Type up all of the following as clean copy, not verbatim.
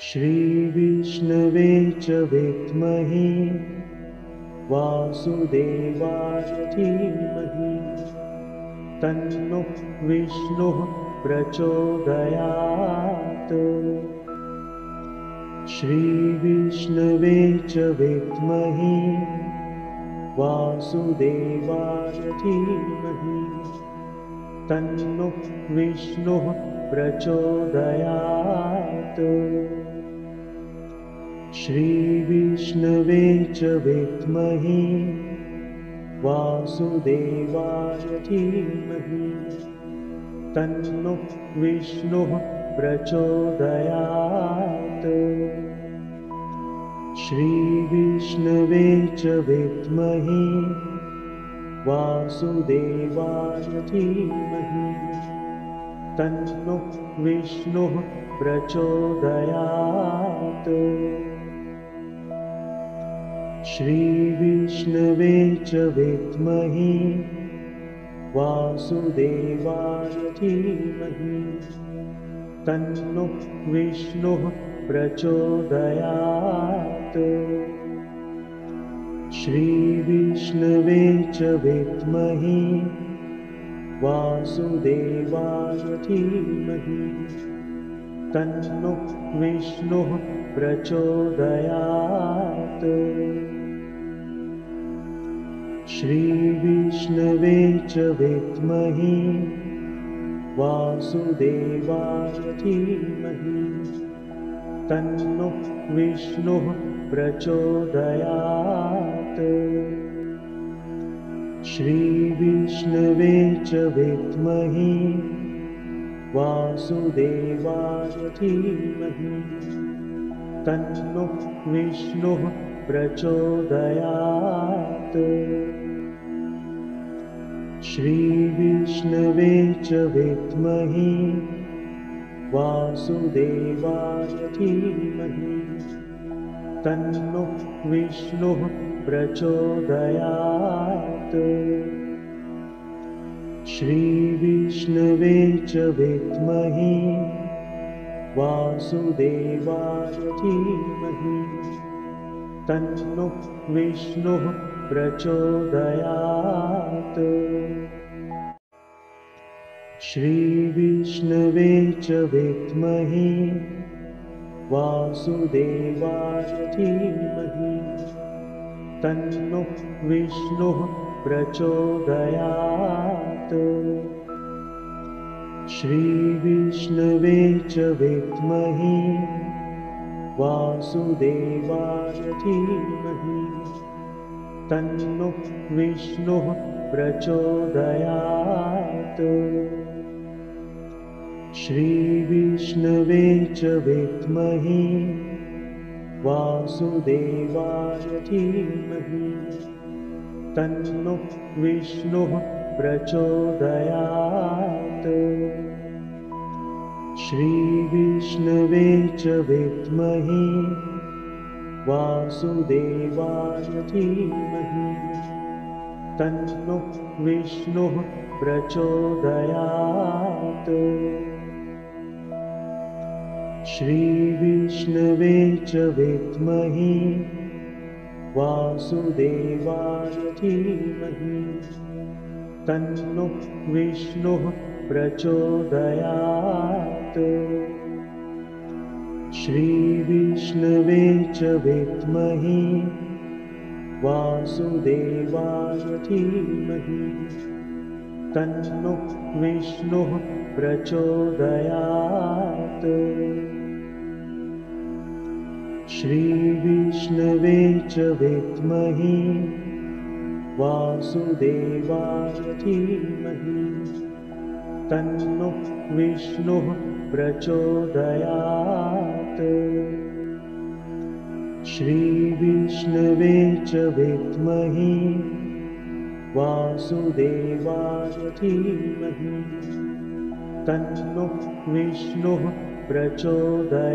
श्रीविष्णवे च विद्महे वासुदेवाय धीमहि तन्नो विष्णुः प्रचोदयात्। श्रीविष्णवे च विद्महे वासुदेवाय धीमहि तन्नो विष्णुः प्रचोदयात्। श्रीविष्णवे च विद्महे वासुदेवाय धीमहि तन्नो विष्णुः प्रचोदयात्। श्रीविष्णवे च विद्महे वासुदेवाय धीमहि तन्नो विष्णुः प्रचोदयात्। श्रीविष्णवे च विद्महे वासुदेवाय धीमहि तन्नो विष्णुः प्रचोदयात्। श्रीविष्णवे च विद्महे वासुदेवाय धीमहि तन्नो विष्णुः प्रचोदयात्। श्रीविष्णवे च विद्महे वासुदेवाय धीमहि तन्नो विष्णुः प्रचोदयात्। श्रीविष्णवे च विद्महे वासुदेवाय धीमहि तन्नो विष्णुः प्रचोदयात्। श्रीविष्णवे च विद्महे वासुदेवाय धीमहि तन्नो विष्णुः प्रचोदयात्। श्रीविष्णवे च विद्महे वासुदेवाय धीमहि तन्नो विष्णुः प्रचोदयात्। श्रीविष्णवे च विद्महे वासुदेवाय धीमहि तन्नो विष्णुः प्रचोदयात्। श्रीविष्णवे च विद्महे वासुदेवाय धीमहि तन्नो विष्णुः प्रचोदयात्। श्रीविष्णवे च विद्महे वासुदेवाय धीमहि तन्नो विष्णुः प्रचोदयात्। श्रीविष्णवे च विद्महे वासुदेवाय धीमहि तन्नो विष्णुः प्रचोदयात्। श्रीविष्णवे च विद्महे वासुदेवाय धीमहि तन्नो विष्णुः प्रचोदयात्। श्रीविष्णवे च विद्महे वासुदेवाय धीमहि तन्नो विष्णुः प्रचोदयात्। श्रीविष्णवे च विद्महे वासुदेवाय धीमहि तन्नो विष्णुः प्रचोदयात्। श्रीविष्णवे च विद्महे वासुदेवाय धीमहि तन्नो विष्णुः प्रचोदयात्।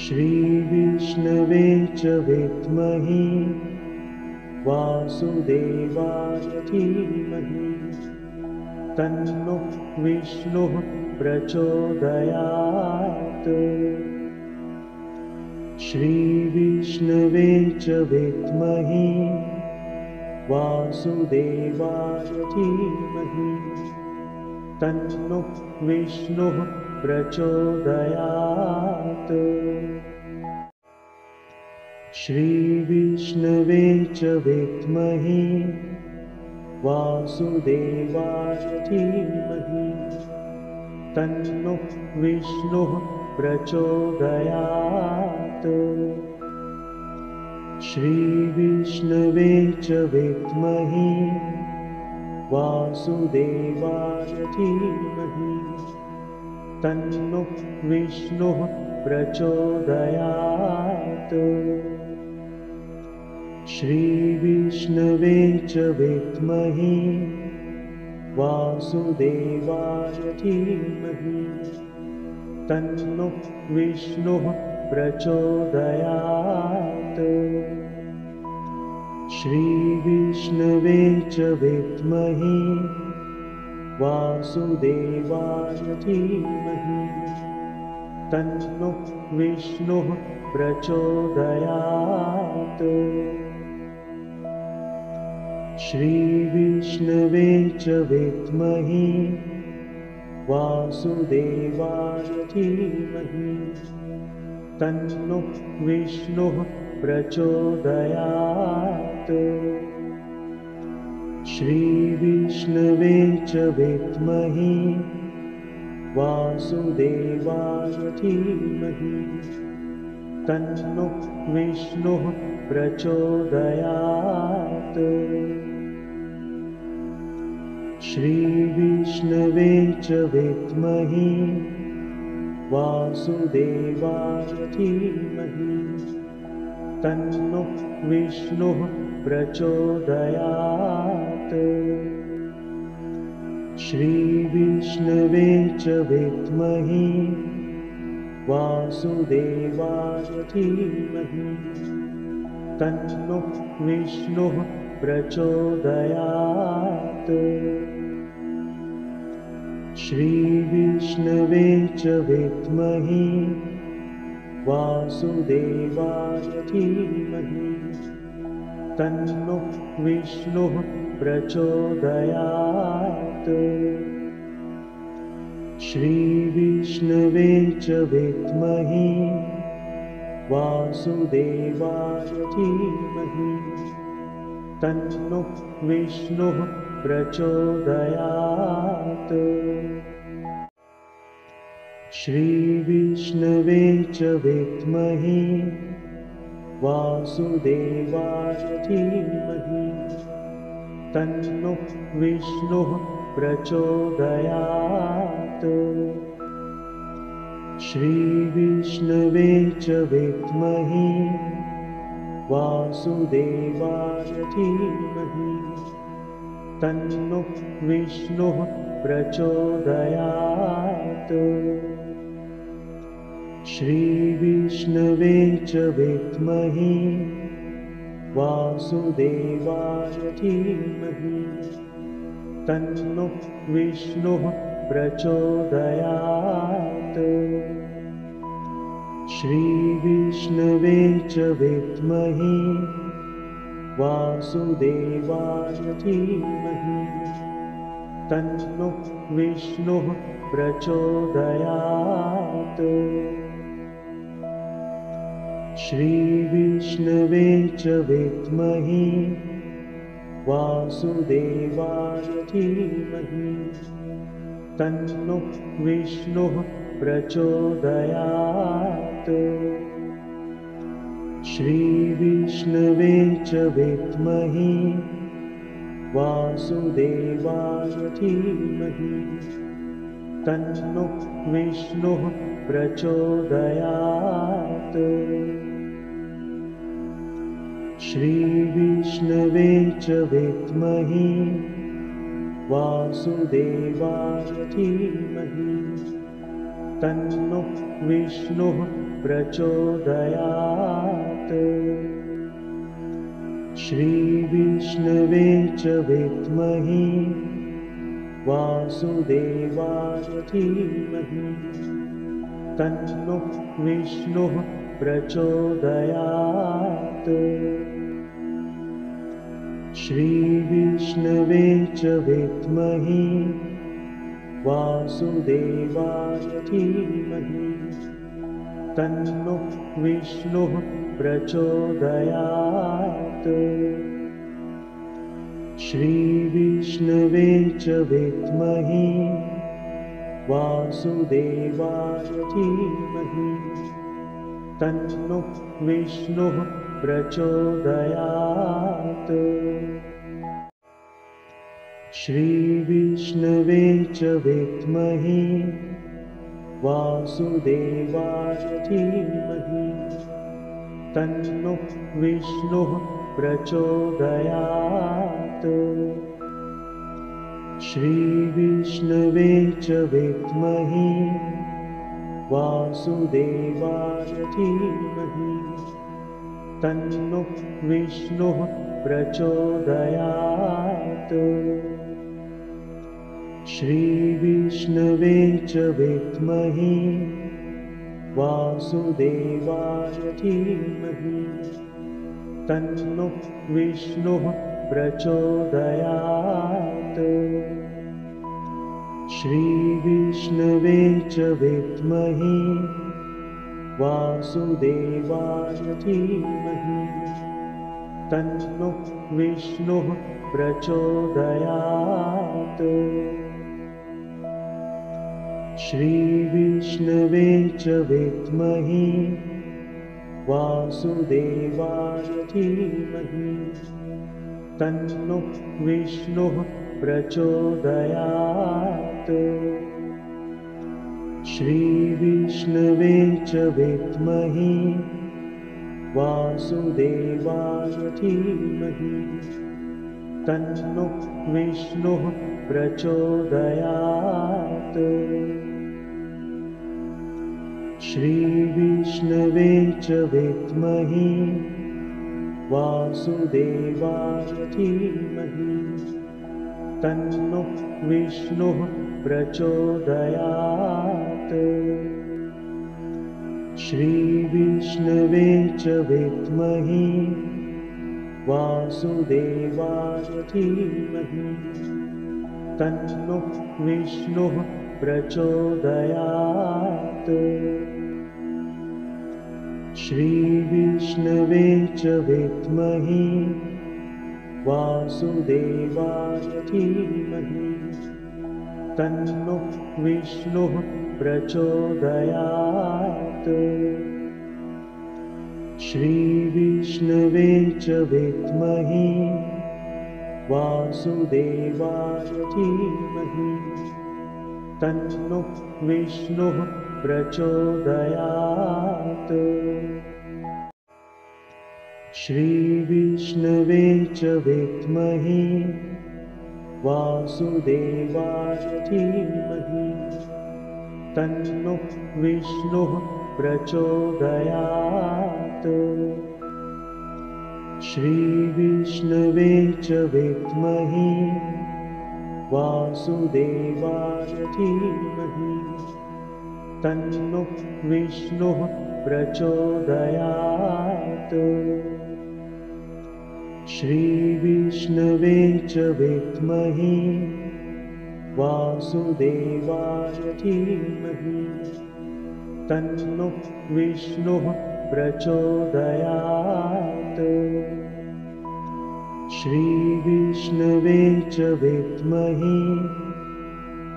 श्रीविष्णवे च विद्महे वासुदेवाय धीमहि तन्नो विष्णुः प्रचोदयात्। श्रीविष्णवे च विद्महे वासुदेवाय धीमहि तन्नो विष्णुः प्रचोदयात्। श्रीविष्णवे च विद्महे वासुदेवाय धीमहि तन्नो विष्णुः प्रचोदयात्। श्रीविष्णवे च विद्महे वासुदेवाय धीमहि तन्नो विष्णुः प्रचोदयात्। श्रीविष्णवे च विद्महे वासुदेवाय धीमहि तन्नो विष्णुः प्रचोदयात्। श्रीविष्णवे च विद्महे वासुदेवाय धीमहि तन्नो विष्णुः प्रचोदयात्। श्रीविष्णवे च विद्महे वासुदेवाय धीमहि तन्नो विष्णुः प्रचोदयात्। श्रीविष्णवे च विद्महे वासुदेवाय धीमहि तन्नो विष्णुः प्रचोदयात्। श्रीविष्णवे च विद्महे वासुदेवाय धीमहि तन्नो विष्णुः प्रचोदयात्। श्रीविष्णवे च विद्महे वासुदेवाय धीमहि तन्नो विष्णुः प्रचोदयात्। श्रीविष्णवे च विद्महे वासुदेवाय धीमहि तन्नो विष्णुः प्रचोदयात्। श्रीविष्णवे च विद्महे वासुदेवाय धीमहि तन्नो विष्णुः प्रचोदयात्। श्रीविष्णवे च विद्महे वासुदेवाय धीमहि तन्नो विष्णुः प्रचोदयात्। श्रीविष्णवे च विद्महे वासुदेवाय धीमहि तन्नो विष्णुः प्रचोदयात्। श्रीविष्णवे च विद्महे वासुदेवाय धीमहि तन्नो विष्णुः प्रचोदयात्। श्रीविष्णवे च विद्महे वासुदेवाय धीमहि तन्नो विष्णुः प्रचोदयात्। श्रीविष्णवे च विद्महे वासुदेवाय धीमहि तन्नो विष्णुः प्रचोदयात्। श्रीविष्णवे च विद्महे वासुदेवाय धीमहि तन्नो विष्णुः प्रचोदयात्। श्रीविष्णवे च विद्महे वासुदेवाय धीमहि तन्नो विष्णुः प्रचोदयात्। श्रीविष्णवे च विद्महे वासुदेवाय धीमहि तन्नो विष्णुः प्रचोदयात्। श्रीविष्णवे च विद्महे वासुदेवाय धीमहि तन्नो विष्णुः प्रचोदयात्। श्रीविष्णवे च विद्महे वासुदेवाय धीमहि तन्नो विष्णुः प्रचोदयात्। श्रीविष्णवे च विद्महे वासुदेवाय धीमहि तन्नो विष्णुः प्रचोदयात्। श्रीविष्णवे च विद्महे वासुदेवाय धीमहि तन्नो विष्णुः प्रचोदयात्। श्रीविष्णवे च विद्महे वासुदेवाय धीमहि तन्नो विष्णुः प्रचोदयात्। श्रीविष्णवे च विद्महे वासुदेवाय धीमहि तन्नो विष्णुः प्रचोदयात्। श्रीविष्णवे च विद्महे वासुदेवाय धीमहि तन्नो विष्णुः प्रचोदयात्। श्रीविष्णवे च विद्महे वासुदेवाय धीमहि तन्नो विष्णुः प्रचोदयात्। श्रीविष्णवे च विद्महे वासुदेवाय धीमहि तन्नो विष्णुः प्रचोदयात्। श्रीविष्णवे च विद्महे वासुदेवाय धीमहि तन्नो विष्णुः प्रचोदयात्। श्रीविष्णवे च विद्महे वासुदेवाय धीमहि तन्नो विष्णुः प्रचोदयात्। श्रीविष्णवे च विद्महे वासुदेवाय धीमहि तन्नो विष्णुः प्रचोदयात्। श्रीविष्णवे च विद्महे वासुदेवाय धीमहि तन्नो विष्णुः प्रचोदयात्। श्रीविष्णवे च विद्महे वासुदेवाय धीमहि तन्नो विष्णुः प्रचोदयात्। श्रीविष्णवे च विद्महे वासुदेवाय धीमहि तन्नो विष्णुः प्रचोदयात्। श्रीविष्णवे च विद्महे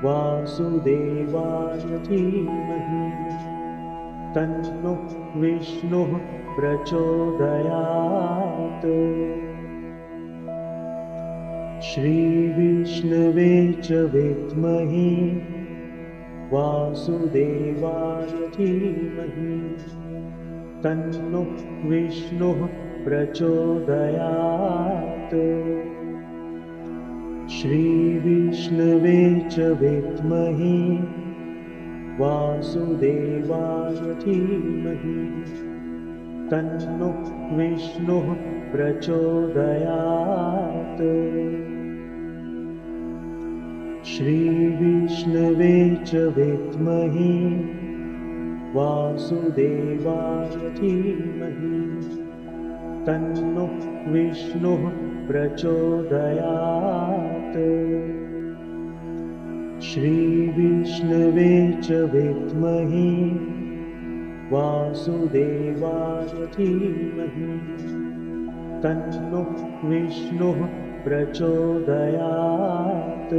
वासुदेवाय धीमहि तन्नो विष्णुः प्रचोदयात्। श्रीविष्णवे च विद्महे वासुदेवाय धीमहि तन्नो विष्णुः प्रचोदयात्। श्रीविष्णवे च विद्महे वासुदेवाय धीमहि तन्नो विष्णुः प्रचोदयात्। श्रीविष्णवे च विद्महे वासुदेवाय धीमहि तन्नो विष्णुः प्रचोदयात्। श्रीविष्णवे च विद्महे वासुदेवाय धीमहि तन्नो विष्णुः प्रचोदयात्।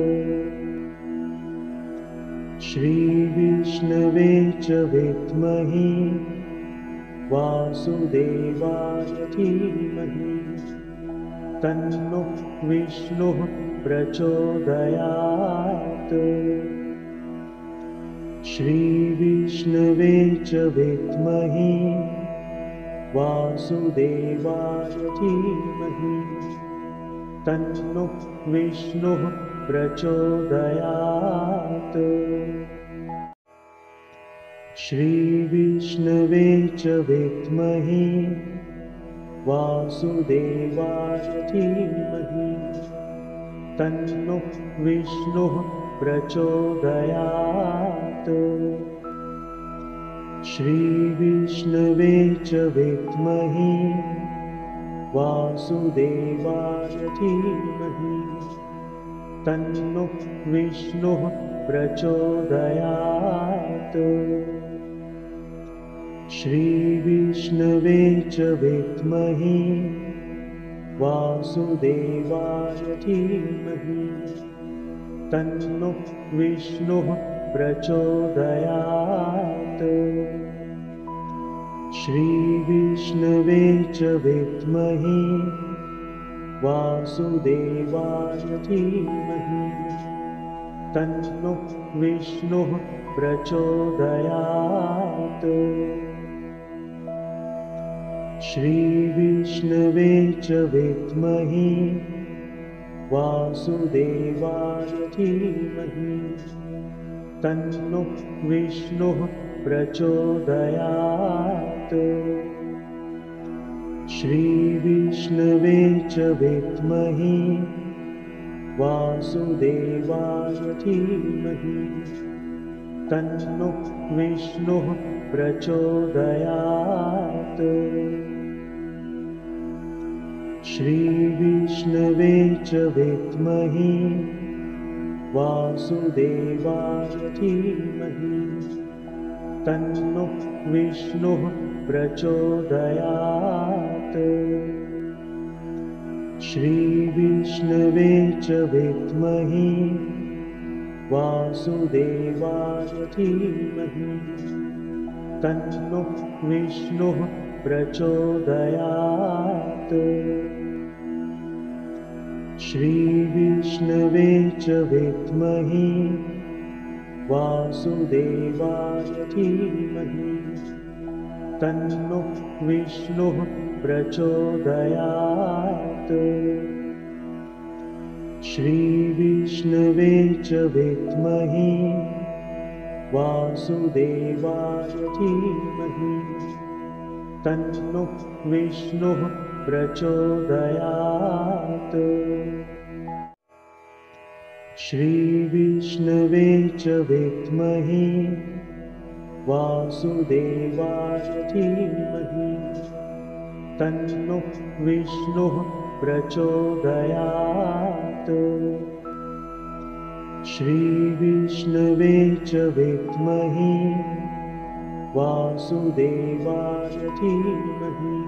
श्रीविष्णवे च विद्महे वासुदेवाय धीमहि तन्नो विष्णुः प्रचोदयात्। श्रीविष्णवे च विद्महे वासुदेवाय धीमहि तन्नो विष्णुः प्रचोदयात्। श्रीविष्णवे च विद्महे वासुदेवाय धीमहि तन्नो विष्णुः प्रचोदयात्। श्रीविष्णवे च विद्महे वासुदेवाय धीमहि तन्नो विष्णुः प्रचोदयात्। श्रीविष्णवे च विद्महे वासुदेवाय धीमहि तन्नो विष्णुः प्रचोदयात्। श्रीविष्णवे च विद्महे वासुदेवाय धीमहि तन्नो विष्णुः प्रचोदयात्। श्रीविष्णवे च विद्महे वासुदेवाय धीमहि तन्नो विष्णुः प्रचोदयात्। श्रीविष्णवे च विद्महे वासुदेवाय धीमहि तन्नो विष्णुः प्रचोदयात्। श्रीविष्णवे च विद्महे वासुदेवाय धीमहि तन्नो विष्णुः प्रचोदयात्। श्रीविष्णवे च विद्महे वासुदेवाय धीमहि तन्नो विष्णुः प्रचोदयात्। श्रीविष्णवे च विद्महे वासुदेवाय धीमहि तन्नो विष्णुः प्रचोदयात्। श्रीविष्णवे च विद्महे वासुदेवाय धीमहि तन्नो विष्णुः प्रचोदयात्। श्रीविष्णवे च विद्महे वासुदेवाय धीमहि तन्नो विष्णुः प्रचोदयात्। श्रीविष्णवे च विद्महे वासुदेवाय धीमहि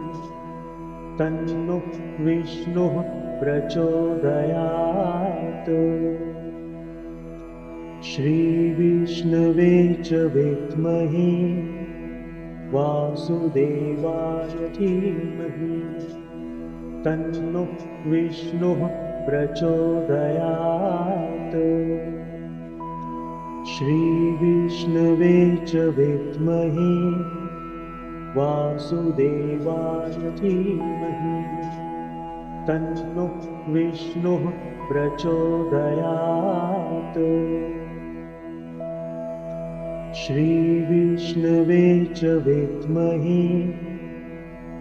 तन्नो विष्णुः प्रचोदयात्। श्रीविष्णवे च विद्महे वासुदेवाय धीमहि तन्नो विष्णुः प्रचोदयात्। श्रीविष्णवे च विद्महे वासुदेवाय धीमहि तन्नो विष्णुः प्रचोदयात्। श्रीविष्णवे च विद्महे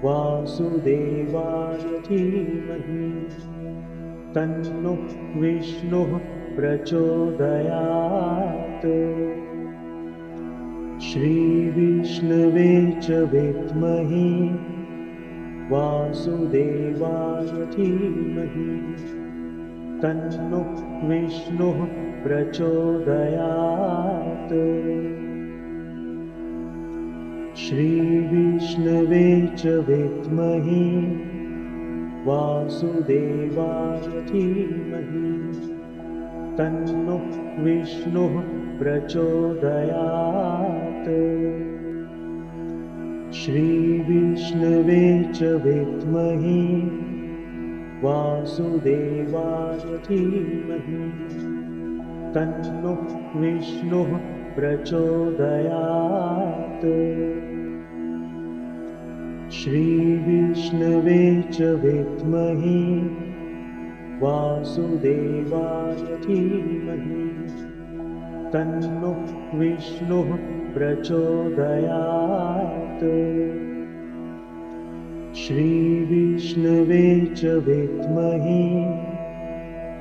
वासुदेवाय धीमहि तन्नो विष्णुः प्रचोदयात्। श्रीविष्णवे च विद्महे वासुदेवाय धीमहि तन्नो विष्णुः प्रचोदयात्। श्रीविष्णवे च विद्महे वासुदेवाय धीमहि तन्नो विष्णुः प्रचोदयात्। श्रीविष्णवे च विद्महे वासुदेवाय धीमहि तन्नो विष्णुः प्रचोदयात्। श्रीविष्णवे च विद्महे वासुदेवाय धीमहि तन्नो विष्णुः प्रचोदयात्। श्रीविष्णवे च विद्महे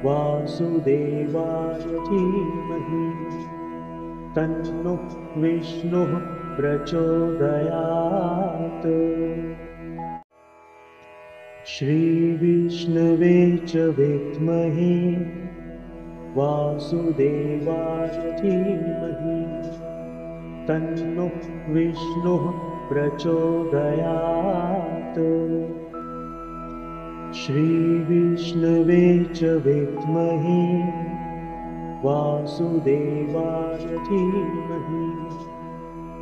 वासुदेवाय धीमहि तन्नो विष्णुः प्रचोदयात्। श्रीविष्णवे च विद्महे वासुदेवाय धीमहि तन्नो विष्णुः प्रचोदयात्। श्रीविष्णवे च विद्महे वासुदेवाय धीमहि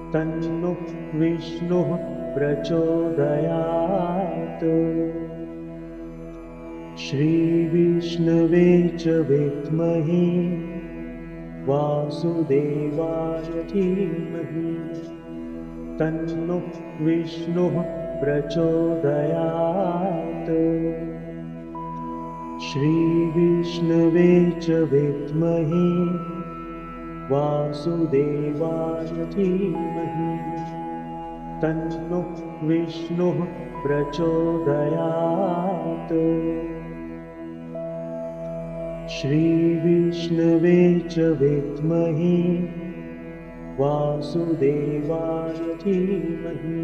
तन्नो विष्णुः प्रचोदयात्। श्रीविष्णवे च विद्महे वासुदेवाय धीमहि तन्नो विष्णुः प्रचोदयात्। श्रीविष्णवे च विद्महे वासुदेवाय धीमहि तन्नो विष्णुः प्रचोदयात्। श्रीविष्णवे च विद्महे वासुदेवाय धीमहि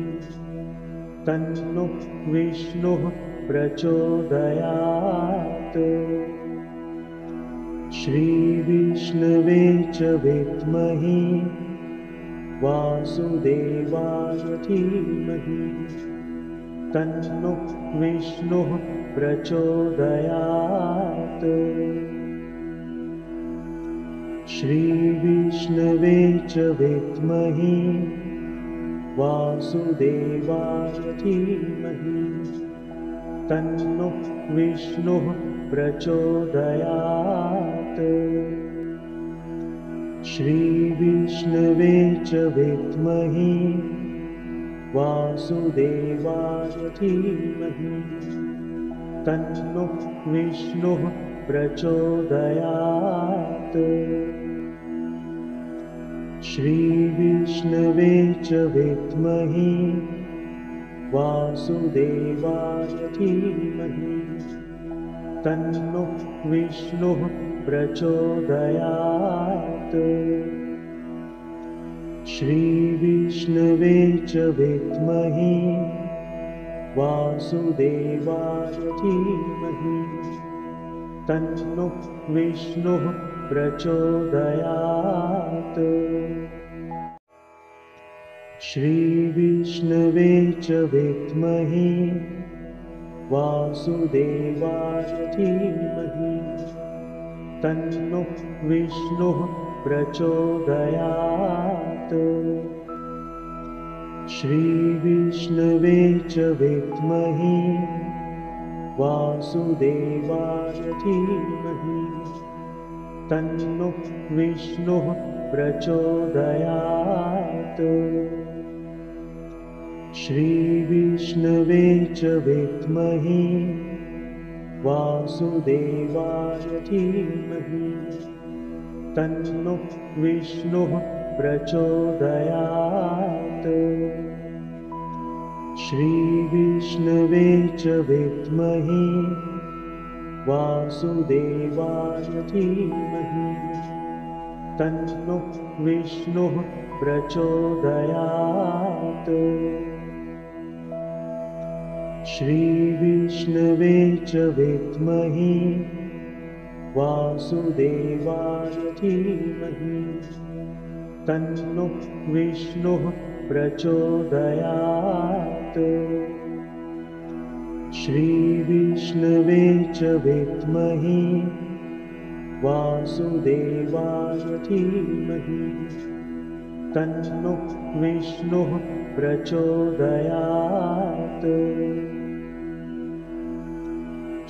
तन्नो विष्णुः प्रचोदयात्। श्रीविष्णवे च विद्महे वासुदेवाय धीमहि तन्नो विष्णुः प्रचोदयात्। श्रीविष्णवे च विद्महे वासुदेवाय धीमहि तन्नो विष्णुः प्रचोदयात्। श्रीविष्णवे च विद्महे वासुदेवाय धीमहि तन्नो विष्णुः प्रचोदयात्। श्रीविष्णवे च विद्महे वासुदेवाय धीमहि तन्नो विष्णुः प्रचोदयात्। श्रीविष्णवे च विद्महे वासुदेवाय धीमहि तन्नो विष्णुः प्रचोदयात्। श्रीविष्णवे च विद्महे वासुदेवाय धीमहि तन्नो विष्णुः प्रचोदयात्। श्रीविष्णवे च विद्महे वासुदेवाय धीमहि तन्नो विष्णुः प्रचोदयात्। श्रीविष्णवे च विद्महे वासुदेवाय धीमहि तन्नो विष्णुः प्रचोदयात्। श्रीविष्णवे च विद्महे वासुदेवाय धीमहि तन्नो विष्णुः प्रचोदयात्। श्रीविष्णवे च विद्महे वासुदेवाय धीमहि तन्नो विष्णुः प्रचोदयात्। श्रीविष्णवे च विद्महे वासुदेवाय धीमहि तन्नो विष्णुः प्रचोदयात्।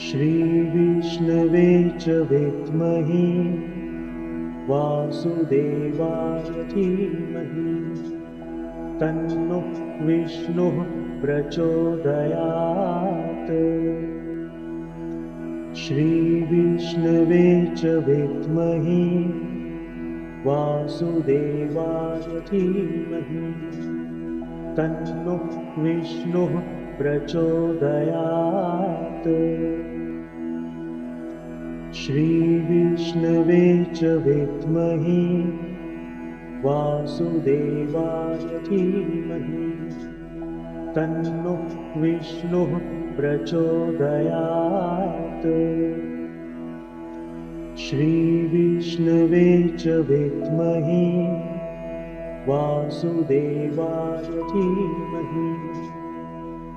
श्रीविष्णवे च विद्महे वासुदेवाय धीमहि तन्नो विष्णुः प्रचोदयात्। श्रीविष्णवे च विद्महे वासुदेवाय धीमहि तन्नो विष्णुः प्रचोदयात्। श्रीविष्णवे च विद्महे वासुदेवाय धीमहि तन्नो विष्णुः प्रचोदयात्। श्रीविष्णवे च विद्महे वासुदेवाय धीमहि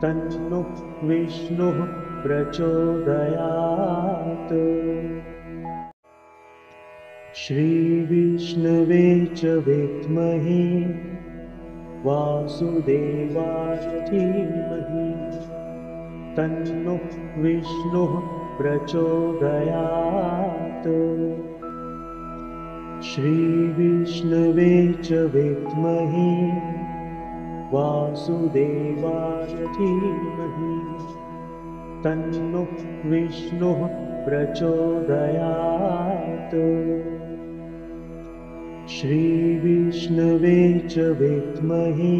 तन्नो विष्णुः प्रचोदयात्। श्रीविष्णवे च विद्महे वासुदेवाय धीमहि तन्नो विष्णुः प्रचोदयात्। श्रीविष्णवे च विद्महे वासुदेवाय धीमहि तन्नो विष्णुः प्रचोदयात्। श्रीविष्णवे च विद्महे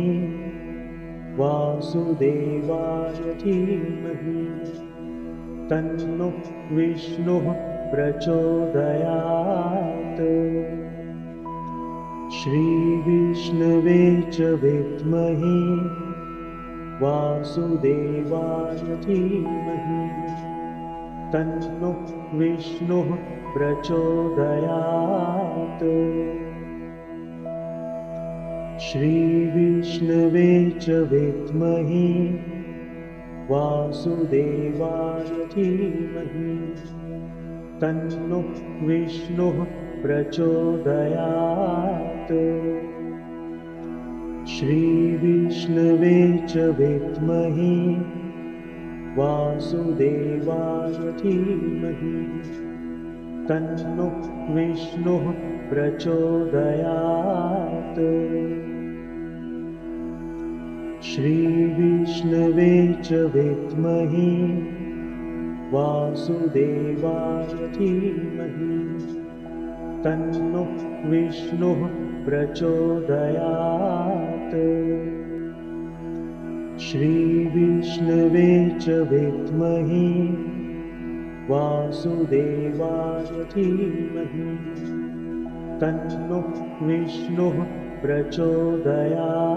वासुदेवाय धीमहि तन्नो विष्णुः प्रचोदयात्। श्रीविष्णवे च विद्महे वासुदेवाय धीमहि तन्नो विष्णुः प्रचोदयात्। श्रीविष्णवे च विद्महे वासुदेवाय धीमहि तन्नो विष्णुः प्रचोदयात्। श्रीविष्णवे च विद्महे वासुदेवाय धीमहि तन्नो विष्णुः प्रचोदयात्। श्रीविष्णवे च विद्महे वासुदेवाय धीमहि तन्नो विष्णुः प्रचोदयात्। श्रीविष्णवे च विद्महे वासुदेवाय धीमहि तन्नो विष्णुः प्रचोदयात्।